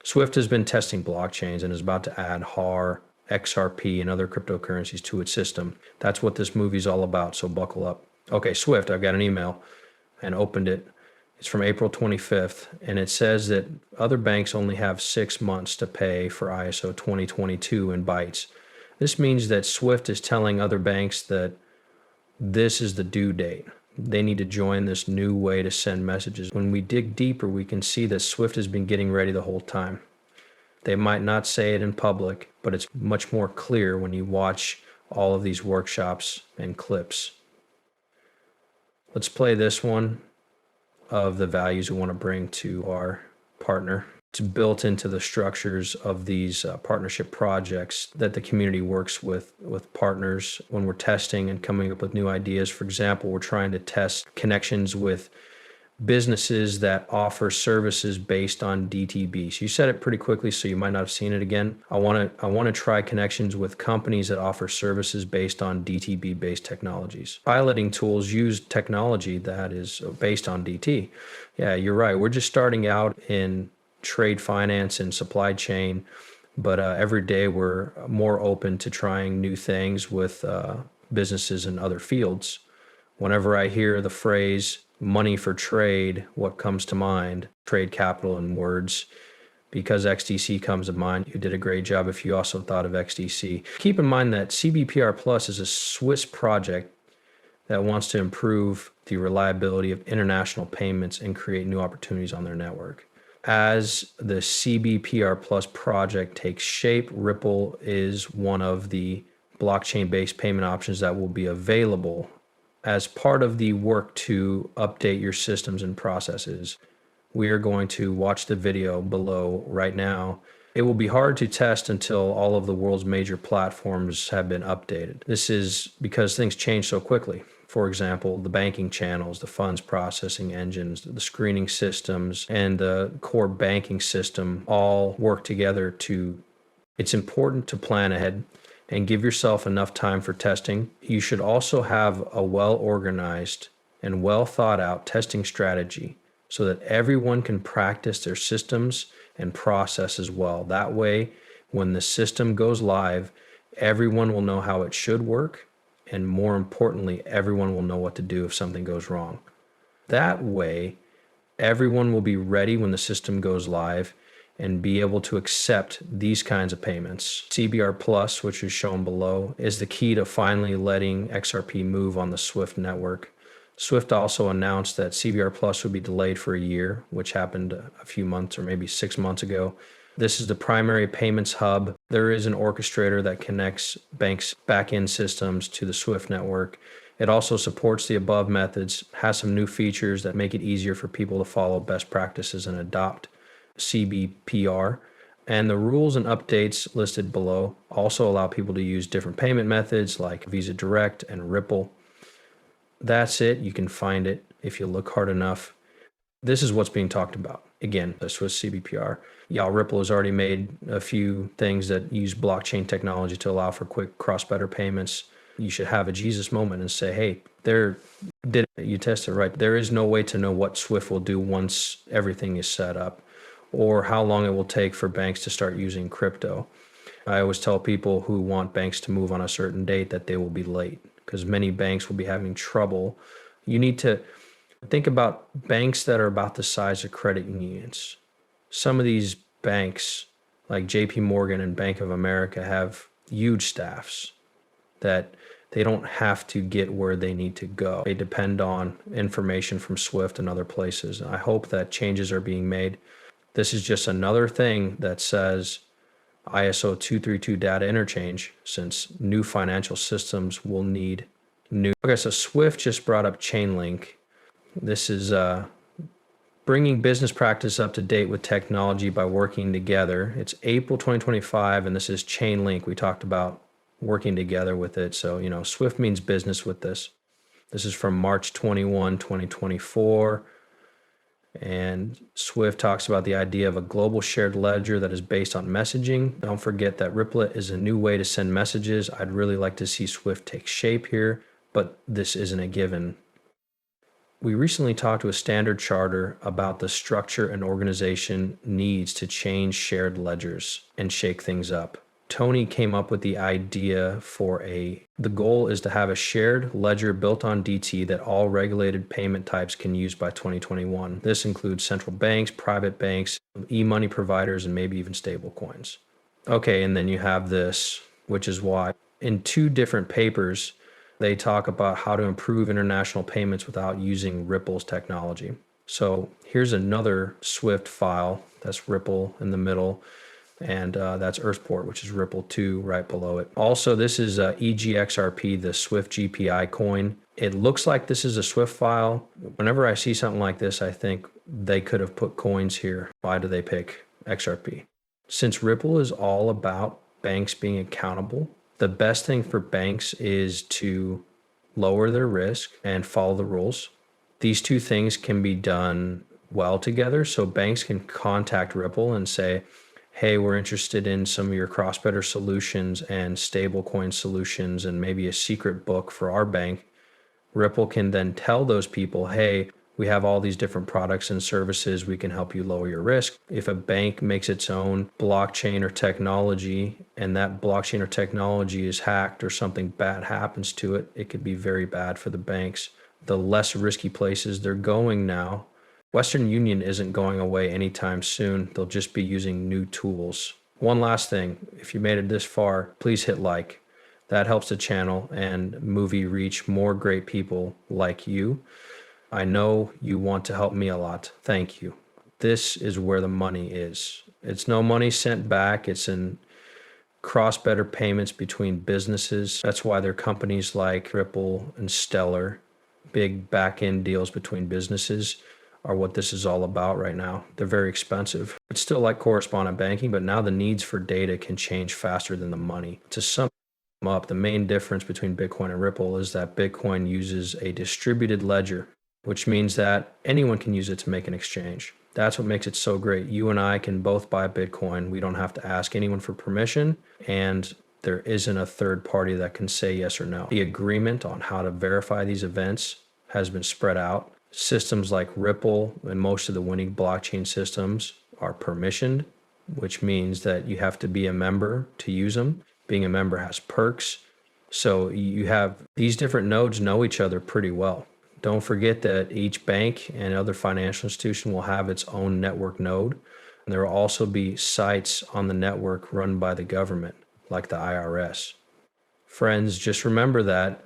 Swift has been testing blockchains and is about to add HAR, XRP, and other cryptocurrencies to its system. That's what this movie's all about, so buckle up. Okay, Swift, I've got an email and opened it. It's from April 25th, and it says that other banks only have 6 months to pay for ISO 2022 in bytes. This means that Swift is telling other banks that this is the due date. They need to join this new way to send messages. When we dig deeper, we can see that Swift has been getting ready the whole time. They might not say it in public, but it's much more clear when you watch all of these workshops and clips. Let's play this one of the values we want to bring to our partner. It's built into the structures of these partnership projects that the community works with partners when we're testing and coming up with new ideas. For example, we're trying to test connections with businesses that offer services based on DTB. So you said it pretty quickly, so you might not have seen it again. I want to try connections with companies that offer services based on DTB-based technologies. Piloting tools use technology that is based on DT. Yeah, you're right. We're just starting out in trade finance and supply chain, but every day we're more open to trying new things with businesses in other fields. Whenever I hear the phrase money for trade, what comes to mind? Trade capital in words. Because XDC comes to mind, you did a great job if you also thought of XDC. Keep in mind that CBPR Plus is a Swiss project that wants to improve the reliability of international payments and create new opportunities on their network. As the CBPR Plus project takes shape, Ripple is one of the blockchain-based payment options that will be available as part of the work to update your systems and processes. We are going to watch the video below right now. It will be hard to test until all of the world's major platforms have been updated. This is because things change so quickly. For example, the banking channels, the funds processing engines, the screening systems, and the core banking system all work together it's important to plan ahead and give yourself enough time for testing. You should also have a well-organized and well-thought-out testing strategy so that everyone can practice their systems and processes well. That way, when the system goes live, everyone will know how it should work, and more importantly, everyone will know what to do if something goes wrong. That way, everyone will be ready when the system goes live and be able to accept these kinds of payments. CBR Plus, which is shown below, is the key to finally letting XRP move on the Swift network. Swift also announced that CBR Plus would be delayed for a year, which happened a few months or maybe 6 months ago. This is the primary payments hub. There is an orchestrator that connects banks' back-end systems to the Swift network. It also supports the above methods, has some new features that make it easier for people to follow best practices and adopt CBPR. And the rules and updates listed below also allow people to use different payment methods like Visa Direct and Ripple. That's it. You can find it if you look hard enough. This is what's being talked about. Again, the Swiss CBPR. Yeah, Ripple has already made a few things that use blockchain technology to allow for quick cross-border payments. You should have a Jesus moment and say, hey, you test it right. There is no way to know what Swift will do once everything is set up, or how long it will take for banks to start using crypto. I always tell people who want banks to move on a certain date that they will be late because many banks will be having trouble. You need to think about banks that are about the size of credit unions. Some of these banks, like JP Morgan and Bank of America, have huge staffs that they don't have to get where they need to go. They depend on information from Swift and other places. I hope that changes are being made. This is just another thing that says ISO 232 data interchange, since new financial systems will need new. Okay, so Swift just brought up Chainlink. This is bringing business practice up to date with technology by working together. It's April 2025, and this is Chainlink. We talked about working together with it. So, Swift means business with this. This is from March 21, 2024. And Swift talks about the idea of a global shared ledger that is based on messaging. Don't forget that Ripple is a new way to send messages. I'd really like to see Swift take shape here, but this isn't a given. We recently talked to a Standard Charter about the structure an organization needs to change shared ledgers and shake things up. Tony came up with the idea the goal is to have a shared ledger built on DT that all regulated payment types can use by 2021. This includes central banks, private banks, e-money providers, and maybe even stable coins. Okay, and then you have this, which is why in 2 different papers, they talk about how to improve international payments without using Ripple's technology. So here's another Swift file. That's Ripple in the middle. And that's Earthport, which is Ripple 2 right below it. Also, this is EGXRP, the Swift GPI coin. It looks like this is a Swift file. Whenever I see something like this, I think they could have put coins here. Why do they pick XRP? Since Ripple is all about banks being accountable, the best thing for banks is to lower their risk and follow the rules. These 2 things can be done well together. So banks can contact Ripple and say, hey, we're interested in some of your cross-border solutions and stablecoin solutions and maybe a secret book for our bank. Ripple can then tell those people, hey, we have all these different products and services. We can help you lower your risk. If a bank makes its own blockchain or technology and that blockchain or technology is hacked or something bad happens to it, it could be very bad for the banks. The less risky places they're going now, Western Union isn't going away anytime soon. They'll just be using new tools. One last thing, if you made it this far, please hit like. That helps the channel and movie reach more great people like you. I know you want to help me a lot. Thank you. This is where the money is. It's no money sent back. It's in cross-border payments between businesses. That's why there are companies like Ripple and Stellar. Big back-end deals between businesses are what this is all about right now. They're very expensive. It's still like correspondent banking, but now the needs for data can change faster than the money. To sum up, the main difference between Bitcoin and Ripple is that Bitcoin uses a distributed ledger, which means that anyone can use it to make an exchange. That's what makes it so great. You and I can both buy Bitcoin. We don't have to ask anyone for permission, and there isn't a third party that can say yes or no. The agreement on how to verify these events has been spread out. Systems like Ripple and most of the winning blockchain systems are permissioned, which means that you have to be a member to use them. Being a member has perks. So you have these different nodes know each other pretty well. Don't forget that each bank and other financial institution will have its own network node. And there will also be sites on the network run by the government, like the IRS. Friends, just remember that